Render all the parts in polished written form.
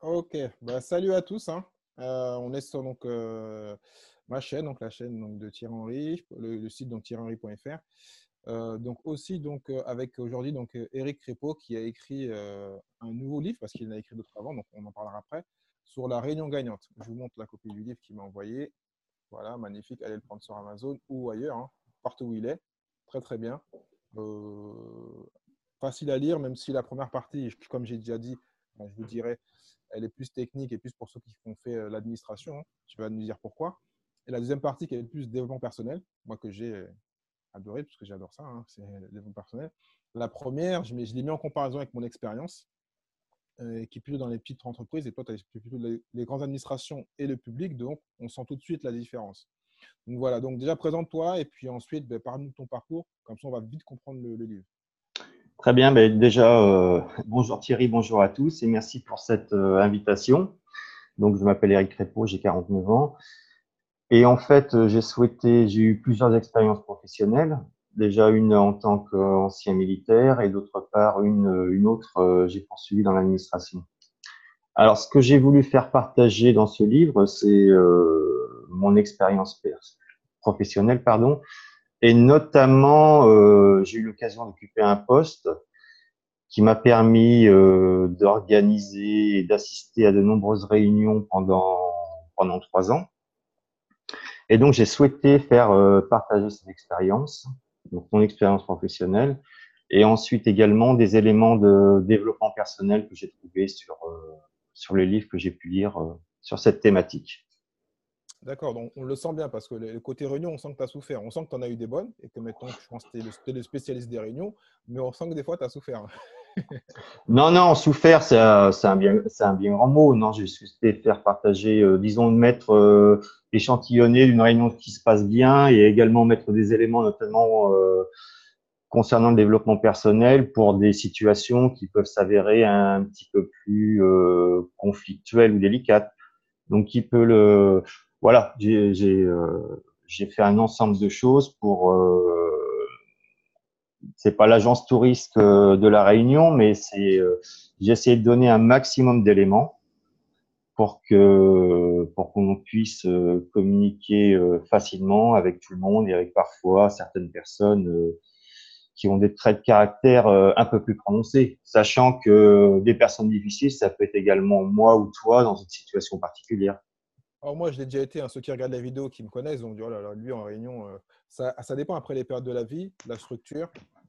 Ok, bah, salut à tous, hein. On est sur donc, ma chaîne, donc la chaîne donc, de Thierry Henry, le site donc thierryhenry.fr. Donc aussi donc avec aujourd'hui donc Éric Crépeau qui a écrit un nouveau livre parce qu'il en a écrit d'autres avant, donc on en parlera après, sur la réunion gagnante. Je vous montre la copie du livre qu'il m'a envoyé. Voilà, magnifique. Allez le prendre sur Amazon ou ailleurs, hein, partout où il est. Très très bien. Euh, Facile à lire, même si la première partie, comme j'ai déjà dit, je vous dirai, elle est plus technique et plus pour ceux qui ont fait l'administration, hein. Tu vas nous dire pourquoi. Et la deuxième partie qui est plus développement personnel, moi que j'ai adoré, parce que j'adore ça, hein, c'est le développement personnel. La première, je l'ai mis en comparaison avec mon expérience, qui est plutôt dans les petites entreprises, et toi, tu as plutôt les grandes administrations et le public, donc on sent tout de suite la différence. Donc voilà, donc déjà présente-toi, et puis ensuite, ben, parle-nous de ton parcours, comme ça on va vite comprendre le livre. Très bien, ben déjà, bonjour Thierry, bonjour à tous et merci pour cette invitation. Donc, je m'appelle Éric Crépeau, j'ai 49 ans et en fait, j'ai eu plusieurs expériences professionnelles. Déjà une en tant qu'ancien militaire et d'autre part une autre, j'ai poursuivi dans l'administration. Alors, ce que j'ai voulu faire partager dans ce livre, c'est mon expérience professionnelle, pardon, et notamment, j'ai eu l'occasion d'occuper un poste qui m'a permis d'organiser et d'assister à de nombreuses réunions pendant 3 ans. Et donc, j'ai souhaité faire partager cette expérience, donc mon expérience professionnelle, et ensuite également des éléments de développement personnel que j'ai trouvés sur les livres que j'ai pu lire sur cette thématique. D'accord, donc on le sent bien parce que le côté réunion, on sent que tu as souffert. On sent que tu en as eu des bonnes et que maintenant, je pense que tu es, le spécialiste des réunions, mais on sent que des fois, tu as souffert. Non, non, souffert, c'est un bien grand mot. Non, j'ai souhaité faire partager, disons, mettre, échantillonner d'une réunion qui se passe bien et également mettre des éléments, notamment concernant le développement personnel pour des situations qui peuvent s'avérer un petit peu plus conflictuelles ou délicates. Donc, voilà, j'ai fait un ensemble de choses pour c'est pas l'agence touriste de la Réunion, mais j'ai essayé de donner un maximum d'éléments pour qu'on puisse communiquer facilement avec tout le monde et avec parfois certaines personnes qui ont des traits de caractère un peu plus prononcés, sachant que des personnes difficiles, ça peut être également moi ou toi dans une situation particulière. Alors moi, je l'ai déjà été, hein, ceux qui regardent la vidéo, qui me connaissent, vont dire, oh là là, lui en réunion, ça dépend après les périodes de la vie, la structure,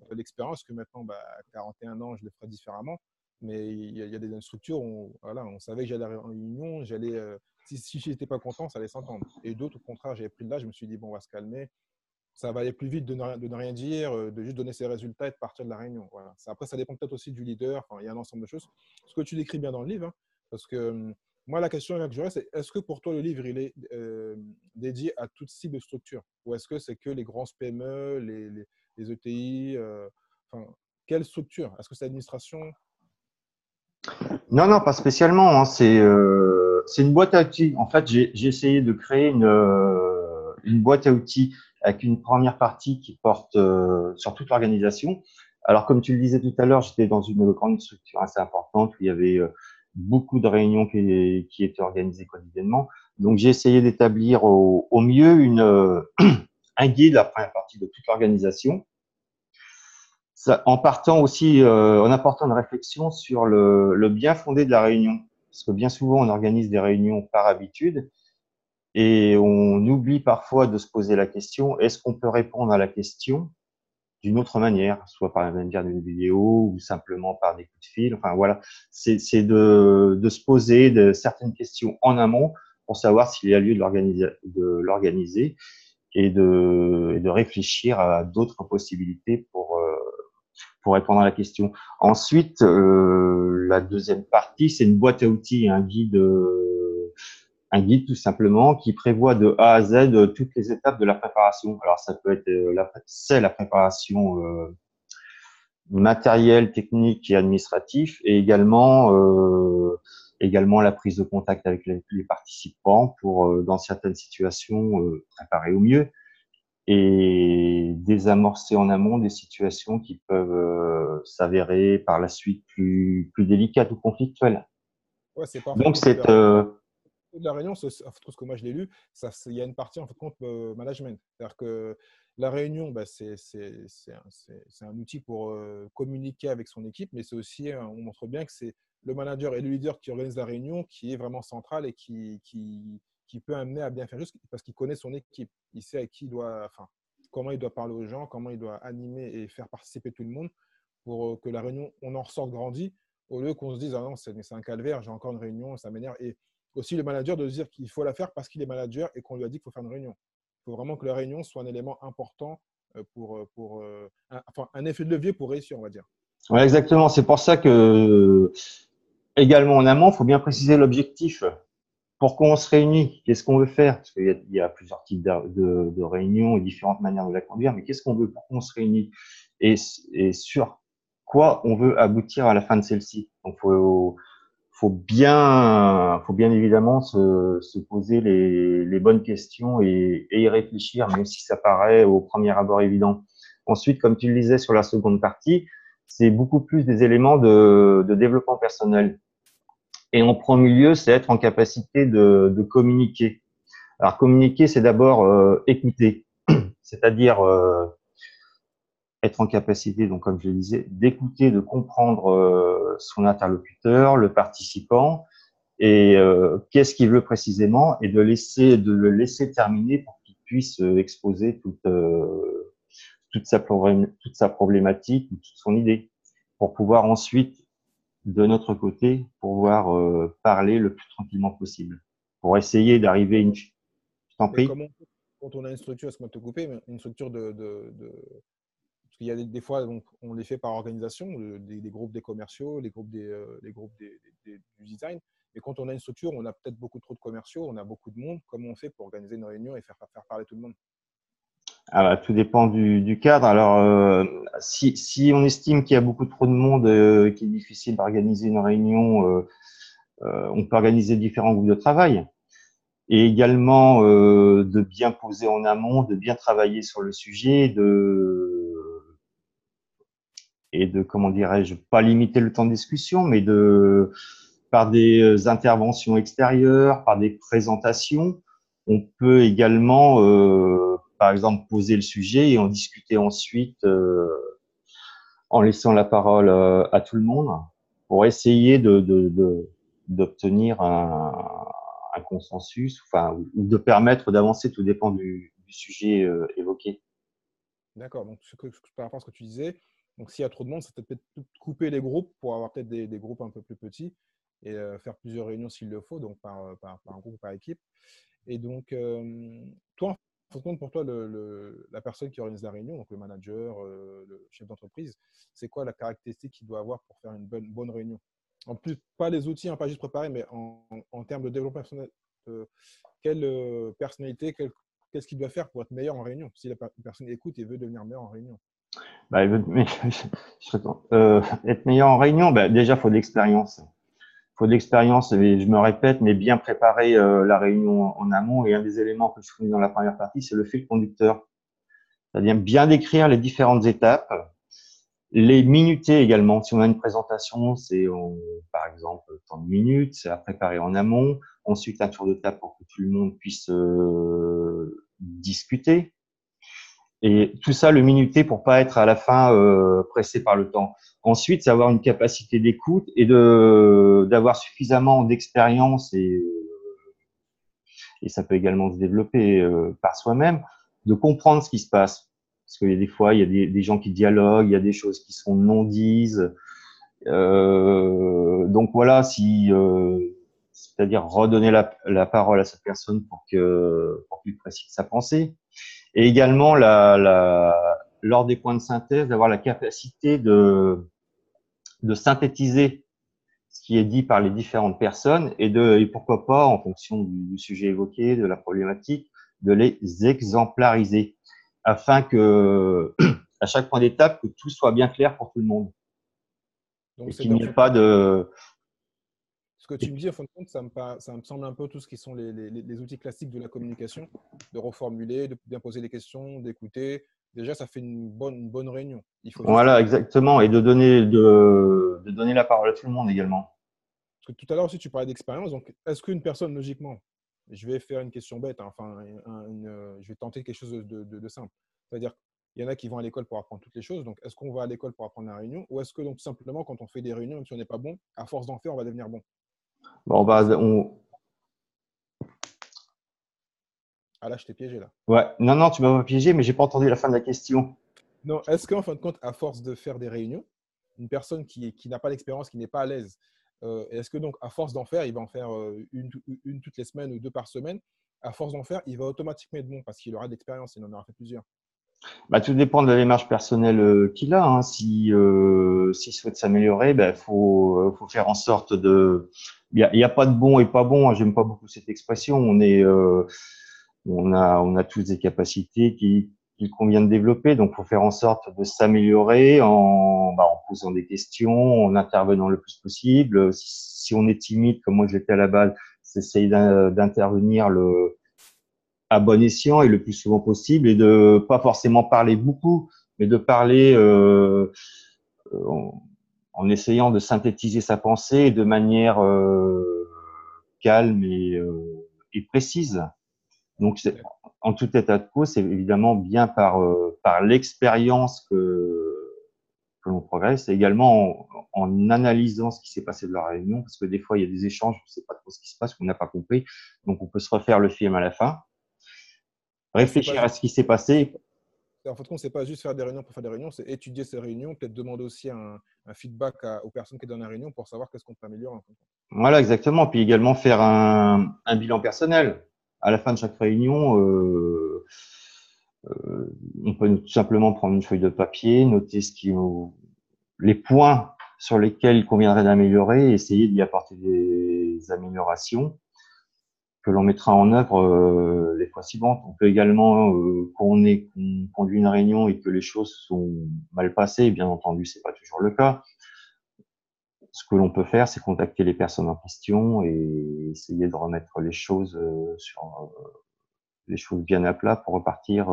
l'expérience, que maintenant, bah, à 41 ans, je le ferai différemment. Mais il y a des structures où voilà, on savait que j'allais en réunion, si je n'étais pas content, ça allait s'entendre. Et d'autres, au contraire, j'avais pris de l'âge, je me suis dit, bon, on va se calmer, ça va aller plus vite de ne rien dire, de juste donner ses résultats et de partir de la réunion. Voilà. Après, ça dépend peut-être aussi du leader. Enfin, il y a un ensemble de choses. Ce que tu décris bien dans le livre, hein, parce que moi, la question que j'aurais, c'est est-ce que pour toi, le livre, il est dédié à toute cible de structure? Ou est-ce que c'est que les grosses PME, les ETI enfin, quelle structure? Est-ce que c'est l'administration? Non, non, pas spécialement, hein. C'est une boîte à outils. En fait, j'ai essayé de créer une boîte à outils avec une première partie qui porte sur toute l'organisation. Alors, comme tu le disais tout à l'heure, j'étais dans une grande structure assez importante où il y avait beaucoup de réunions qui étaient organisées quotidiennement. Donc, j'ai essayé d'établir au mieux un guide, la première partie de toute l'organisation, en partant aussi, en apportant une réflexion sur le bien fondé de la réunion. Parce que bien souvent, on organise des réunions par habitude et on oublie parfois de se poser la question, est-ce qu'on peut répondre à la question d'une autre manière, soit par la manière d'une vidéo ou simplement par des coups de fil. Enfin voilà, c'est de se poser certaines questions en amont pour savoir s'il y a lieu de l'organiser et de réfléchir à d'autres possibilités pour répondre à la question. Ensuite, la deuxième partie, c'est une boîte à outils, un guide tout simplement qui prévoit de A à Z toutes les étapes de la préparation. Alors ça peut être c'est la préparation matérielle, technique et administratif, et également la prise de contact avec les participants pour dans certaines situations préparer au mieux et désamorcer en amont des situations qui peuvent s'avérer par la suite plus délicates ou conflictuelles. Ouais, c'est pas en fin de Donc, compte que c'est la réunion, en fait, ce que moi je l'ai lu, il y a une partie en fait compte management. C'est-à-dire que la réunion, bah, c'est un outil pour communiquer avec son équipe, mais c'est aussi, on montre bien que c'est le manager et le leader qui organise la réunion qui est vraiment central et qui peut amener à bien faire juste parce qu'il connaît son équipe. Il sait à qui il doit, enfin, comment il doit parler aux gens, comment il doit animer et faire participer tout le monde pour que la réunion, on en ressorte grandi, au lieu qu'on se dise, ah non, c'est un calvaire, j'ai encore une réunion, ça m'énerve. Et aussi le manager de se dire qu'il faut la faire parce qu'il est manager et qu'on lui a dit qu'il faut faire une réunion. Il faut vraiment que la réunion soit un élément important enfin, un effet de levier pour réussir, on va dire. ouais, exactement. C'est pour ça que également en amont, il faut bien préciser l'objectif. Pourquoi on se réunit? Qu'est-ce qu'on veut faire? Parce qu'il y a plusieurs types de réunions et différentes manières de la conduire, mais qu'est-ce qu'on veut? Pourquoi on se réunit? Et sur quoi on veut aboutir à la fin de celle-ci? Donc, faut bien évidemment se poser les bonnes questions et y réfléchir, même si ça paraît au premier abord évident. Ensuite, comme tu le disais sur la seconde partie, c'est beaucoup plus des éléments de développement personnel. Et en premier lieu, c'est être en capacité de communiquer. Alors communiquer, c'est d'abord écouter, c'est-à-dire être en capacité, donc comme je le disais, d'écouter, de comprendre son interlocuteur, le participant, et qu'est-ce qu'il veut précisément, et de le laisser terminer pour qu'il puisse exposer toute sa problématique, toute son idée, pour pouvoir ensuite de notre côté, pouvoir parler le plus tranquillement possible, pour essayer d'arriver à une… Je t'en Mais prie. comment, quand on a une structure, excuse-moi de te couper, mais une structure parce qu'il y a des fois, donc, on les fait par organisation, des groupes des commerciaux, les groupes du design. Mais quand on a une structure, on a peut-être beaucoup trop de commerciaux, on a beaucoup de monde. Comment on fait pour organiser une réunion et faire parler tout le monde? Ah bah, tout dépend du cadre. Alors, si on estime qu'il y a beaucoup trop de monde, qu'il est difficile d'organiser une réunion, on peut organiser différents groupes de travail. Et également de bien poser en amont, de bien travailler sur le sujet, comment dirais-je, pas limiter le temps de discussion, mais par des interventions extérieures, par des présentations, on peut également, par exemple, poser le sujet et en discuter ensuite en laissant la parole à tout le monde pour essayer d'obtenir un consensus, enfin, ou de permettre d'avancer, tout dépend du sujet évoqué. D'accord. Donc, par rapport à ce que tu disais, donc s'il y a trop de monde, c'est peut-être couper les groupes pour avoir peut-être des groupes un peu plus petits et faire plusieurs réunions s'il le faut, donc par groupe ou par équipe. Et donc, toi, en fin de compte, pour toi, la personne qui organise la réunion, donc le manager, le chef d'entreprise, c'est quoi la caractéristique qu'il doit avoir pour faire une bonne réunion? En plus, pas les outils, hein, pas juste préparer, mais en termes de développement personnel, euh, quelle personnalité, qu'est-ce qu'il doit faire pour être meilleur en réunion? Si la personne écoute et veut devenir meilleur en réunion. Bah, être meilleur en réunion, bah, déjà, faut de l'expérience. Faut de l'expérience, et je me répète, mais bien préparer la réunion en amont. Et un des éléments que je fournis dans la première partie, c'est le fil conducteur. C'est-à-dire bien décrire les différentes étapes, les minuter également. Si on a une présentation, par exemple, tant de minutes, c'est à préparer en amont. Ensuite, un tour de table pour que tout le monde puisse discuter. Et tout ça, le minuter pour pas être à la fin pressé par le temps. Ensuite, c'est avoir une capacité d'écoute et d'avoir suffisamment d'expérience et ça peut également se développer par soi-même, de comprendre ce qui se passe. Parce qu'il y a des fois, il y a des gens qui dialoguent, il y a des choses qui sont non dises. Donc voilà, c'est-à-dire redonner la parole à cette personne pour qu'il précise sa pensée. Et également, lors des points de synthèse, d'avoir la capacité de synthétiser ce qui est dit par les différentes personnes et pourquoi pas, en fonction du sujet évoqué, de la problématique, de les exemplariser afin que, à chaque point d'étape, que tout soit bien clair pour tout le monde Donc, et c'est qu'il en n'y ait fin de pas compte, de… ce que tu me dis, en fin de compte, ça me semble un peu tout ce qui sont les outils classiques de la communication, de reformuler, de bien poser les questions, d'écouter. Déjà, ça fait une bonne réunion. Il faut juste Voilà, que exactement, et de donner la parole à tout le monde également. Parce que tout à l'heure aussi, tu parlais d'expérience. Donc, est-ce qu'une personne, logiquement, je vais faire une question bête, hein, enfin, je vais tenter quelque chose de simple. C'est-à-dire, il y en a qui vont à l'école pour apprendre toutes les choses. Donc, est-ce qu'on va à l'école pour apprendre la réunion ou est-ce que, donc, simplement, quand on fait des réunions, même si on n'est pas bon, à force d'en faire, on va devenir bon? Bon, C'est bah, ça. Ah là, je t'ai piégé là. ouais. Non, non, tu m'as pas piégé, mais j'ai pas entendu la fin de la question. Non, est-ce qu'en fin de compte, à force de faire des réunions, une personne qui n'a pas d'expérience, qui n'est pas à l'aise, est-ce que donc, à force d'en faire, il va en faire une toutes les semaines ou deux par semaine, à force d'en faire, il va automatiquement être bon parce qu'il aura de l'expérience, il en aura fait plusieurs. Bah, tout dépend de la démarche personnelle qu'il a. Hein. Si s'il souhaite s'améliorer, ben faut faire en sorte de. Il y a pas de bon et pas bon. Hein. J'aime pas beaucoup cette expression. On a tous des capacités qu'il convient de développer. Donc, faut faire en sorte de s'améliorer en posant des questions, en intervenant le plus possible. Si on est timide, comme moi je l'étais à la base, c'est essayer d'intervenir à bon escient et le plus souvent possible et de pas forcément parler beaucoup, mais de parler en, en essayant de synthétiser sa pensée de manière calme et précise. Donc, en tout état de cause, c'est évidemment bien par l'expérience que l'on progresse et également en analysant ce qui s'est passé de la réunion, parce que des fois, il y a des échanges, on ne sait pas trop ce qui se passe, qu'on n'a pas compris. Donc, on peut se refaire le film à la fin, Ouais, c'est pas réfléchir à juste, ce qui s'est passé. en fait, c'est pas juste faire des réunions pour faire des réunions, c'est étudier ces réunions, peut-être demander aussi un feedback aux personnes qui sont dans la réunion pour savoir qu'est-ce qu'on peut améliorer en fin de compte. Voilà, exactement. Puis également faire un bilan personnel. À la fin de chaque réunion, on peut tout simplement prendre une feuille de papier, noter les points sur lesquels il conviendrait d'améliorer et essayer d'y apporter des améliorations que l'on mettra en œuvre les fois suivantes. On peut également, qu'on conduit une réunion et que les choses sont mal passées, bien entendu, c'est pas toujours le cas. Ce que l'on peut faire, c'est contacter les personnes en question et essayer de remettre les choses bien à plat pour repartir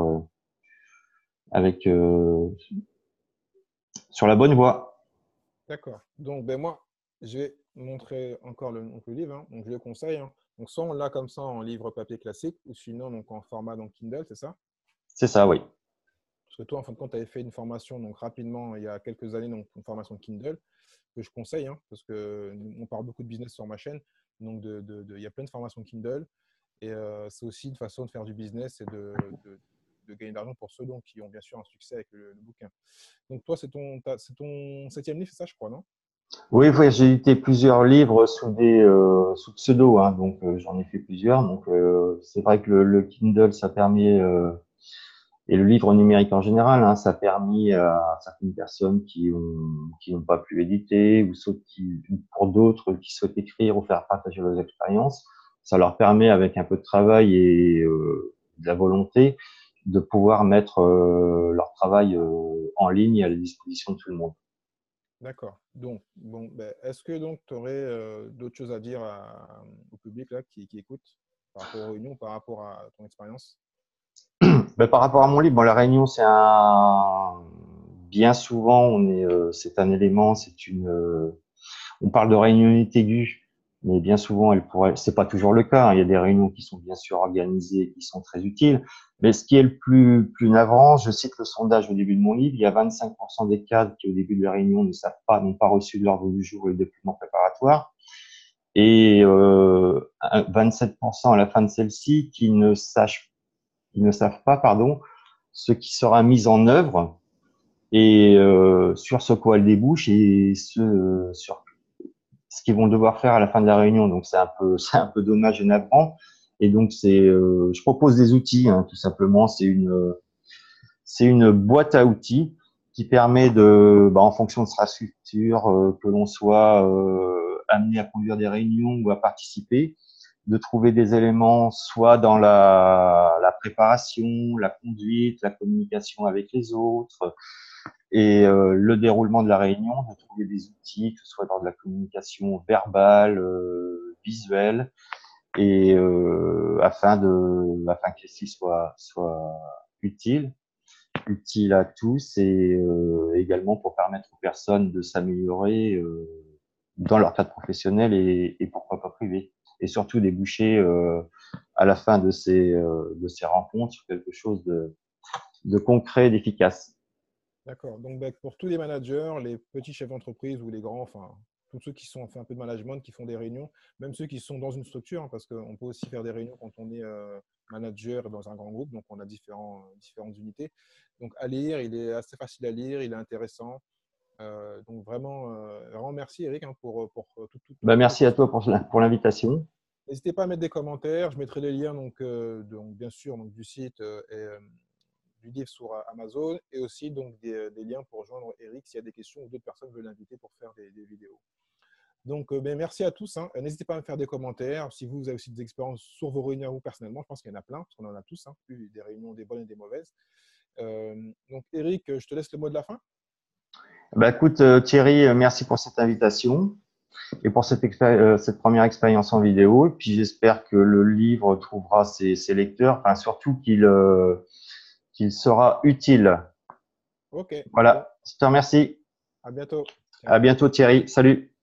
avec sur la bonne voie. D'accord. Donc, ben moi, je vais montrer encore donc, le livre, hein. Donc, je le conseille, hein. Donc, soit on l'a comme ça en livre papier classique, ou sinon donc, en format donc, Kindle, c'est ça? C'est ça, oui. Parce que toi, en fin de compte, tu avais fait une formation donc, rapidement il y a quelques années, donc une formation Kindle, que je conseille, hein, parce qu'on parle beaucoup de business sur ma chaîne. Donc, il y a plein de formations Kindle. Et c'est aussi une façon de faire du business et de gagner de l'argent pour ceux donc, qui ont bien sûr un succès avec le bouquin. Donc, toi, c'est ton septième livre, c'est ça, je crois, non? Oui, oui, j'ai édité plusieurs livres sous pseudo, hein, donc j'en ai fait plusieurs. Donc c'est vrai que le Kindle, ça permet et le livre numérique en général, hein, ça a permis à certaines personnes qui n'ont pas pu éditer ou pour d'autres qui souhaitent écrire ou faire partager leurs expériences, ça leur permet avec un peu de travail et de la volonté de pouvoir mettre leur travail en ligne et à la disposition de tout le monde. D'accord. Donc, bon, ben, est-ce que donc tu aurais d'autres choses à dire au public là, qui écoute par rapport aux réunions, par rapport à ton expérience? Ben, par rapport à mon livre, bon, la réunion, bien souvent, c'est un élément, on parle de réunionnite aiguë, mais bien souvent, c'est pas toujours le cas. Hein. Il y a des réunions qui sont bien sûr organisées et qui sont très utiles. Mais ce qui est le plus navrant, je cite le sondage au début de mon livre, il y a 25% des cadres qui, au début de la réunion, n'ont pas reçu de l'ordre du jour et le document préparatoire. Et 27% à la fin de celle-ci ils ne savent pas, pardon, ce qui sera mis en œuvre et sur ce quoi elle débouche et sur ce qu'ils vont devoir faire à la fin de la réunion. Donc c'est un peu dommage et navrant. Et donc je propose des outils, hein, tout simplement. C'est une boîte à outils qui permet en fonction de sa structure, que l'on soit amené à conduire des réunions ou à participer, de trouver des éléments soit dans la préparation, la conduite, la communication avec les autres et le déroulement de la réunion, de trouver des outils, que ce soit dans de la communication verbale, visuelle, et afin que ceci soit utile, utile à tous et également pour permettre aux personnes de s'améliorer dans leur cadre professionnel et pourquoi pas privé. Et surtout déboucher à la fin de ces rencontres sur quelque chose de concret et d'efficace. D'accord. Donc, ben, pour tous les managers, les petits chefs d'entreprise ou les grands, enfin, tous ceux qui sont fait un peu de management, qui font des réunions, même ceux qui sont dans une structure, hein, parce qu'on peut aussi faire des réunions quand on est manager dans un grand groupe, donc on a différentes unités. Donc, à lire, il est assez facile à lire, il est intéressant. Donc, vraiment merci Eric hein, Ben, toutes les merci à toi questions. pour l'invitation. N'hésitez pas à mettre des commentaires. Je mettrai les liens, donc bien sûr, donc, du site du livre sur Amazon et aussi donc des liens pour rejoindre Eric s'il y a des questions ou d'autres personnes veulent l'inviter pour faire des vidéos. Donc, ben, merci à tous. Hein. N'hésitez pas à me faire des commentaires. Si vous avez aussi des expériences sur vos réunions ou personnellement, je pense qu'il y en a plein, parce qu'on en a tous, hein, des réunions, des bonnes et des mauvaises. Donc, Eric, je te laisse le mot de la fin. Ben, écoute, Thierry, merci pour cette invitation et pour cette première expérience en vidéo. Et puis j'espère que le livre trouvera ses lecteurs, enfin surtout qu'il sera utile. Ok, bon, Voilà, je te remercie. à bientôt. À Ciao. bientôt Thierry. Salut.